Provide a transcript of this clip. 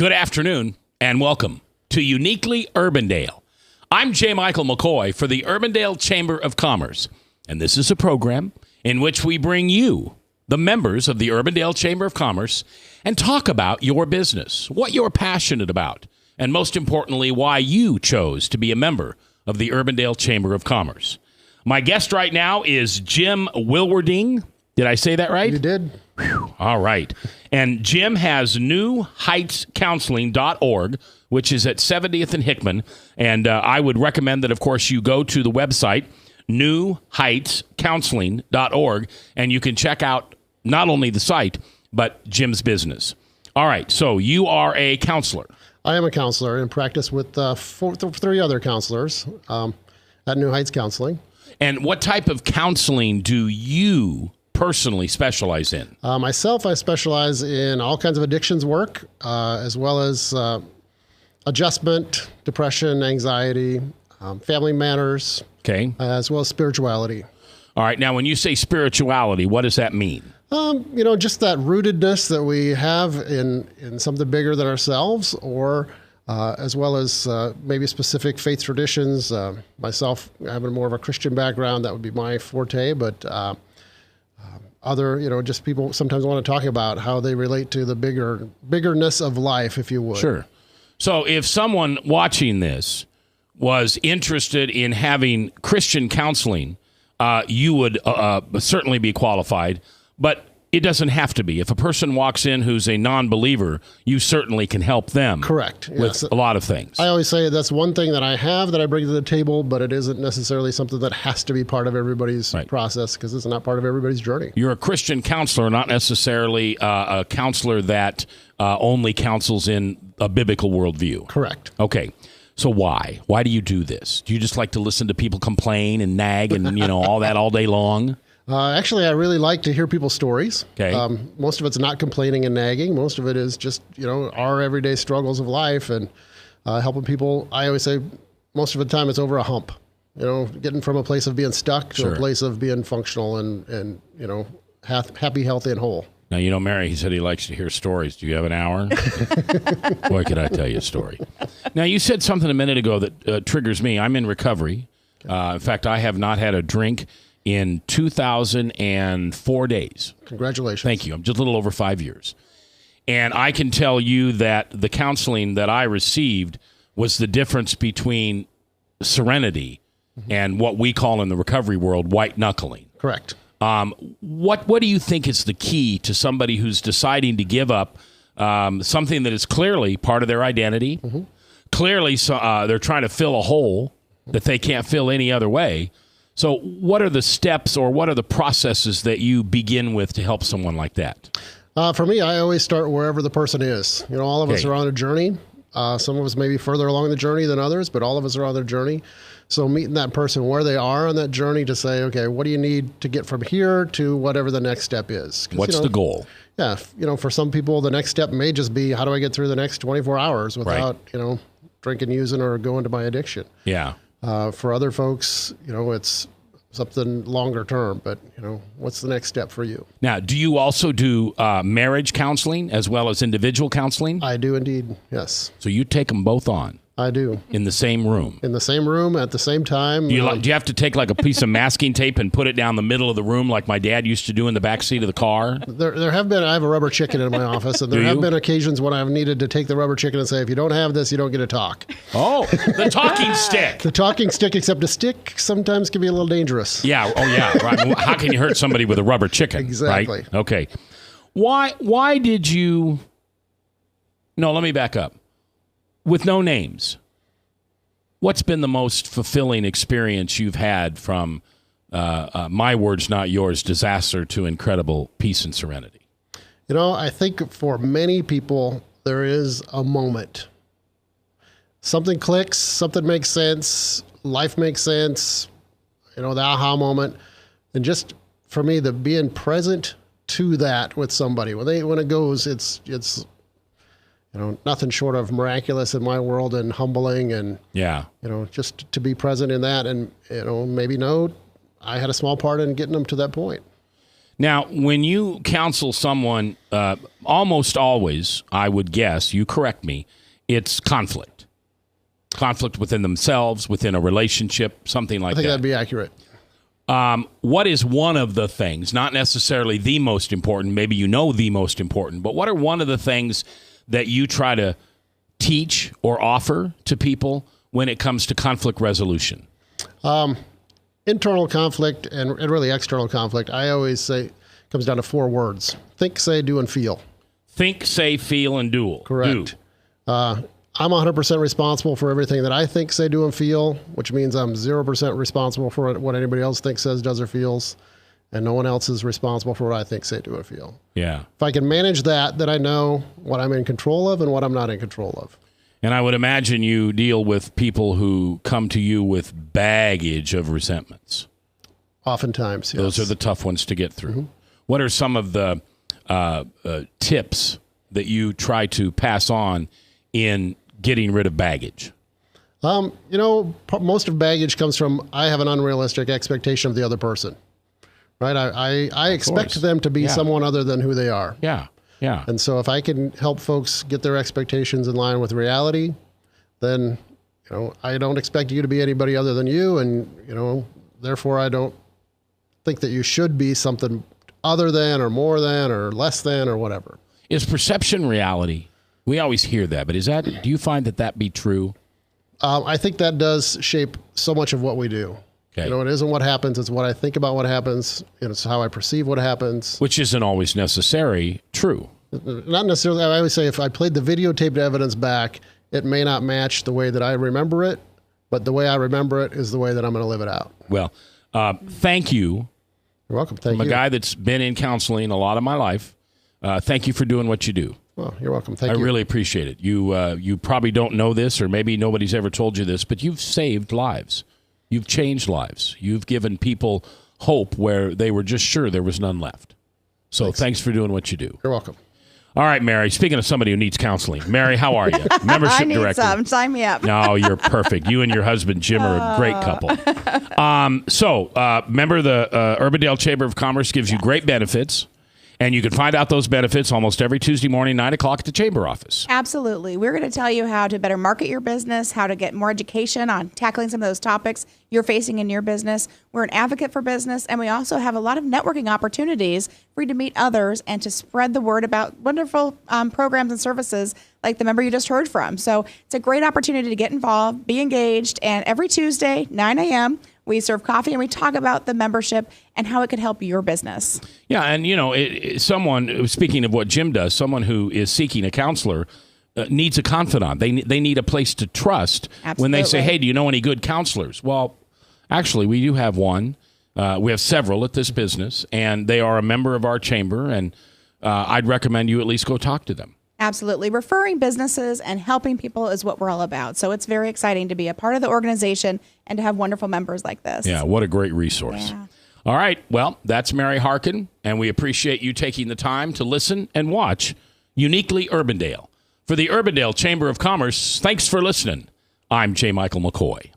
Good afternoon and welcome to Uniquely Urbandale. I'm J. Michael Mckoy for the Urbandale Chamber of Commerce, and this is a program in which we bring you, the members of the Urbandale Chamber of Commerce, and talk about your business, what you're passionate about, and most importantly, why you chose to be a member of the Urbandale Chamber of Commerce. My guest right now is Jim Wilwerding. Did I say that right? You did. Whew. All right. And Jim has newheightscounseling.org, which is at 70th and Hickman. And I would recommend that, of course, you go to the website, newheightscounseling.org, and you can check out not only the site, but Jim's business. All right. So you are a counselor. I am a counselor in practice with three other counselors at New Heights Counseling. And what type of counseling do you personally specialize in? Myself, I specialize in all kinds of addictions work, as well as adjustment, depression, anxiety, family matters, okay, as well as spirituality. All right. Now, when you say spirituality, what does that mean? Just that rootedness that we have in something bigger than ourselves, or as well as maybe specific faith traditions. Myself, having more of a Christian background, that would be my forte, but other, just people sometimes want to talk about how they relate to the biggerness of life, if you would. Sure. So if someone watching this was interested in having Christian counseling, you would certainly be qualified, but it doesn't have to be. If a person walks in who's a non-believer, you certainly can help them. Correct. With a lot of things. I always say that's one thing that I have that I bring to the table, but it isn't necessarily something that has to be part of everybody's process, because it's not part of everybody's journey. You're a Christian counselor, not necessarily a counselor that only counsels in a biblical worldview. Correct. Okay. So why? Why do you do this? Do you just like to listen to people complain and nag and, all that all day long? Actually, I really like to hear people's stories. Okay. Most of it's not complaining and nagging. Most of it is just, our everyday struggles of life and helping people. I always say most of the time it's over a hump, getting from a place of being stuck to a place of being functional and happy, healthy, and whole. Now, Mary, he said he likes to hear stories. Do you have an hour? Boy, could I tell you a story. Now, you said something a minute ago that triggers me. I'm in recovery. Okay. In fact, I have not had a drink in 2004 days. Congratulations. Thank you. I'm just a little over 5 years. And I can tell you that the counseling that I received was the difference between serenity and what we call in the recovery world white knuckling. Correct. What do you think is the key to somebody who's deciding to give up something that is clearly part of their identity? Mm-hmm. Clearly, they're trying to fill a hole that they can't fill any other way. So what are the steps or what are the processes that you begin with to help someone like that? For me, I always start wherever the person is. All of us are on a journey. Some of us may be further along the journey than others, but all of us are on their journey. So meeting that person where they are on that journey to say, okay, what do you need to get from here to whatever the next step is? What's the goal? Yeah. For some people, the next step may just be, how do I get through the next 24 hours without, drinking, using, or going to my addiction? Yeah. For other folks, it's something longer term, but, what's the next step for you? Now, do you also do marriage counseling as well as individual counseling? I do indeed, yes. So you take them both on? I do. In the same room? In the same room at the same time. Do you have to take like a piece of masking tape and put it down the middle of the room like my dad used to do in the back seat of the car? There have been, I have a rubber chicken in my office, and there have been occasions when I've needed to take the rubber chicken and say, if you don't have this, you don't get to talk. Oh, the talking stick. The talking stick, except a stick sometimes can be a little dangerous. Yeah. Oh, yeah. Right. How can you hurt somebody with a rubber chicken? Exactly. Right? Okay. Why did you... No, let me back up. With no names. What's been the most fulfilling experience you've had from, my words, not yours, disaster to incredible peace and serenity? I think for many people, there is a moment. Something clicks, something makes sense, life makes sense, the aha moment. And just for me, the being present to that with somebody. When it goes, it's nothing short of miraculous in my world and humbling and, just to be present in that and, maybe I had a small part in getting them to that point. Now, when you counsel someone, almost always, I would guess, you correct me, it's conflict. Conflict within themselves, within a relationship, something like that. I think that'd be accurate. What is one of the things, not necessarily the most important, maybe you know the most important, but what are one of the things that you try to teach or offer to people when it comes to conflict resolution? Internal conflict and really external conflict, I always say, comes down to 4 words. Think, say, do, and feel. Think, say, feel, and do. Correct. I'm 100% responsible for everything that I think, say, do, and feel, which means I'm 0% responsible for what anybody else thinks, says, does, or feels, and no one else is responsible for what I think, say, do, or feel. Yeah. If I can manage that, then I know what I'm in control of and what I'm not in control of. And I would imagine you deal with people who come to you with baggage of resentments. Oftentimes, yes. Those are the tough ones to get through. Mm-hmm. What are some of the tips that you try to pass on in getting rid of baggage? Most of baggage comes from I have an unrealistic expectation of the other person, right? I expect them to be someone other than who they are. Yeah, yeah. And so if I can help folks get their expectations in line with reality, then, I don't expect you to be anybody other than you. And, therefore I don't think that you should be something other than or more than or less than or whatever. Is perception reality? We always hear that, but do you find that be true? I think that does shape so much of what we do. Okay. It isn't what happens, it's what I think about what happens, it's how I perceive what happens. Which isn't always necessary true. Not necessarily. I always say if I played the videotaped evidence back, it may not match the way that I remember it, but the way I remember it is the way that I'm going to live it out. Well, thank you. You're welcome. Thank you. I'm a guy that's been in counseling a lot of my life. Thank you for doing what you do. Well, you're welcome. Thank you. I really appreciate it. You probably don't know this, or maybe nobody's ever told you this, but you've saved lives. You've changed lives. You've given people hope where they were just sure there was none left. So thanks for doing what you do. You're welcome. All right, Mary, speaking of somebody who needs counseling, Mary, how are you? Membership I need director. some. Sign me up. No, you're perfect. You and your husband, Jim, are a great couple. Member of the Urbandale Chamber of Commerce gives you great benefits. And you can find out those benefits almost every Tuesday morning, 9 o'clock at the Chamber office. Absolutely. We're going to tell you how to better market your business, how to get more education on tackling some of those topics you're facing in your business. We're an advocate for business, and we also have a lot of networking opportunities for you to meet others and to spread the word about wonderful programs and services like the member you just heard from. So it's a great opportunity to get involved, be engaged, and every Tuesday, 9 a.m., we serve coffee and we talk about the membership and how it could help your business. Yeah, and someone, speaking of what Jim does, someone who is seeking a counselor needs a confidant. They need a place to trust. Absolutely. When they say, hey, do you know any good counselors? Well, actually, we do have one. We have several at this business, and they are a member of our chamber, and I'd recommend you at least go talk to them. Absolutely. Referring businesses and helping people is what we're all about. So it's very exciting to be a part of the organization and to have wonderful members like this. Yeah, what a great resource. Yeah. All right. Well, that's Mary Harken, and we appreciate you taking the time to listen and watch Uniquely Urbandale. For the Urbandale Chamber of Commerce, thanks for listening. I'm J. Michael McKoy.